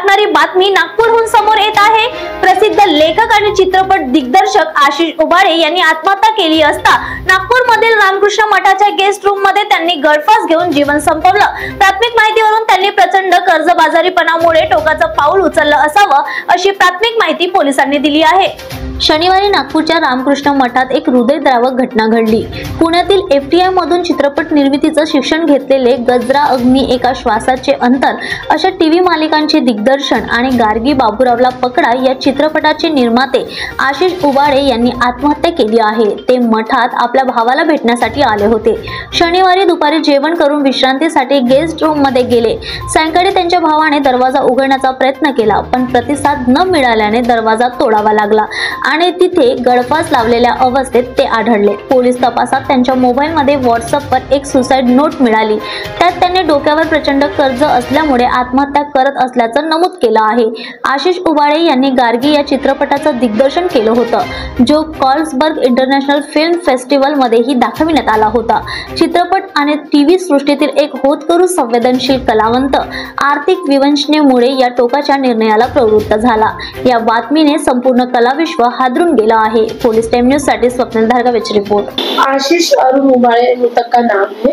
टाकणारी बातमी नागपूरहून समोर येत आहे। प्रसिद्ध लेखक आणि चित्रपट दिग्दर्शक आशिष उबाळे यांनी आत्महत्या केली असता नागपूरमधील रामकृष्ण मठाच्या गेस्ट रूम मध्ये त्यांनी गळफास घेऊन जीवन संपवलं। प्राथमिक माहितीवरून त्यांनी प्रचंड कर्जबाजारीपणामुळे टोकाचं पाऊल उचललं असावं अशी प्राथमिक माहिती पोलिसांनी दिली आहे। शनिवारी नागपूरच्या रामकृष्ण मठात एक हृदयद्रावक घटना घडली। पुण्यातील FTI मधून चित्रपट निर्मितीचं शिक्षण घेतलेले गजरा अग्नी एका श्वासाचे अंतर अशा टीव्ही मालिकांचे दिग्दर्शन आणि गार्गी बाबूरावला पकडा या चित्रपटाचे निर्माते आशिष उबाळे यांनी आत्महत्या केली आहे। ते मठात आपल्या भावाला भेटण्यासाठी आले होते। शनिवारी दुपारी जेवण करून विश्रांतीसाठी गेस्ट रूम मध्ये गेले। सायंकाळी त्यांच्या भावाने दरवाजा उघडण्याचा प्रयत्न केला, पण प्रतिसाद न मिळाल्याने दरवाजा तोडावा लागला आणि तिथे गळफास लावलेल्या अवस्थेत ते आढळले। पोलीस तपासात त्यांच्या मोबाईलमध्ये व्हॉट्सअपवर एक सुसाईड नोट मिळाली। त्यात त्यांनी डोक्यावर प्रचंड कर्ज असल्यामुळे आत्महत्या करत असल्याचं नमूद केलं आहे। आशिष उबाळे यांनी गार्गी या चित्रपटाचं दिग्दर्शन केलं होतं, जो कार्लसबर्ग इंटरनॅशनल फिल्म फेस्टिवल मध्येही दाखविण्यात आला होता। चित्रपट आणि टीव्ही सृष्टीतील एक होतकरू संवेदनशील कलावंत आर्थिक विवंचनेमुळे या टोकाच्या निर्णयाला प्रवृत्त झाला। या बातमीने संपूर्ण कलाविश्व हादरून गेला है। पुलिस टाइम न्यूज साठी स्वप्निल धारगावेची रिपोर्ट। आशीष अरुण उबाळे मृतक का नाम है।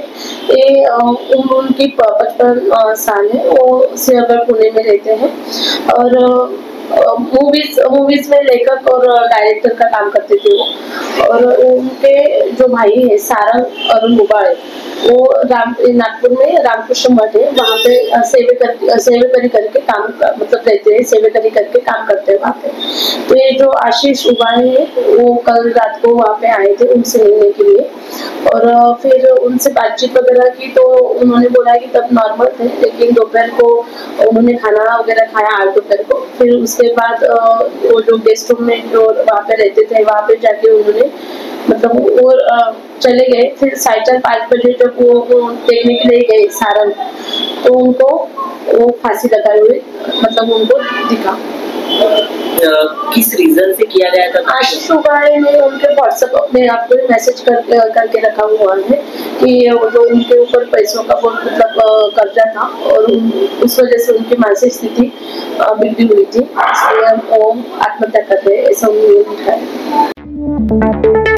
ये उम्र उनकी 55 साल है। वो सिंहगढ़ पुणे में रहते हैं और मूवीज में लेखक और डायरेक्टर का काम करते थे वो। और उनके जो भाई है सारंग अरुण उबाळे, वो नागपुर में रामकृष्ण मठ है, वहाँ पे सेवेकरी करके काम मतलब रहते हैं, सेवेकरी करके काम करते हैं वहाँ पे। तो ये जो आशीष उबाळे है वो कल रात को वहाँ पे आए थे उनसे मिलने के लिए और फिर उनसे बातचीत वगैरह की तो उन्होंने बोला कि तब नॉर्मल थे, लेकिन दोपहर को उन्होंने खाना वगैरह खाया 8 दोपहर को। फिर उसके बाद वो जो गेस्ट रूम में जो वहाँ पे रहते थे वहाँ पे जाके उन्होंने मतलब वो चले गए। फिर 4:30-5 बजे जब वो देखने के लिए गए सारंग, तो उनको वो फांसी लगाए हुए मतलब उनको दिखा। किस रीजन से किया गया था? आशीष उबाळे ने उनके व्हाट्सएप अपने आप को मैसेज करके रखा हुआ है कि जो उनके ऊपर पैसों का बहुत मतलब कर्जा था और उस वजह से उनकी मानसिक स्थिति बिगड़ी हुई थी, इसलिए वो आत्महत्या कर रहे ऐसा उन्होंने लिखा है।